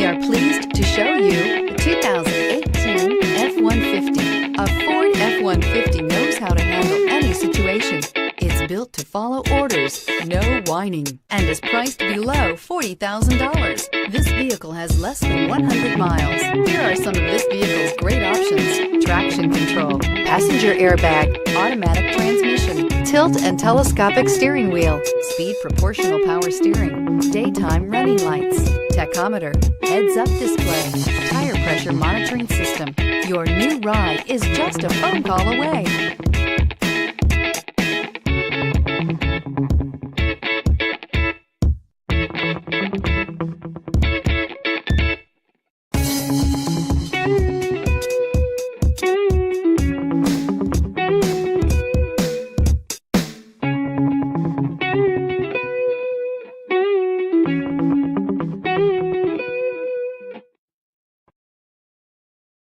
We are pleased to show you the 2018 F-150. A Ford F-150 knows how to handle any situation. It's built to follow orders, no whining, and is priced below $40,000. This vehicle has less than 100 miles. Here are some of this vehicle's great options: traction control, passenger airbag, automatic transmission, tilt and telescopic steering wheel, speed proportional power steering, daytime running lights, tachometer, heads-up display, tire pressure monitoring system. Your new ride is just a phone call away.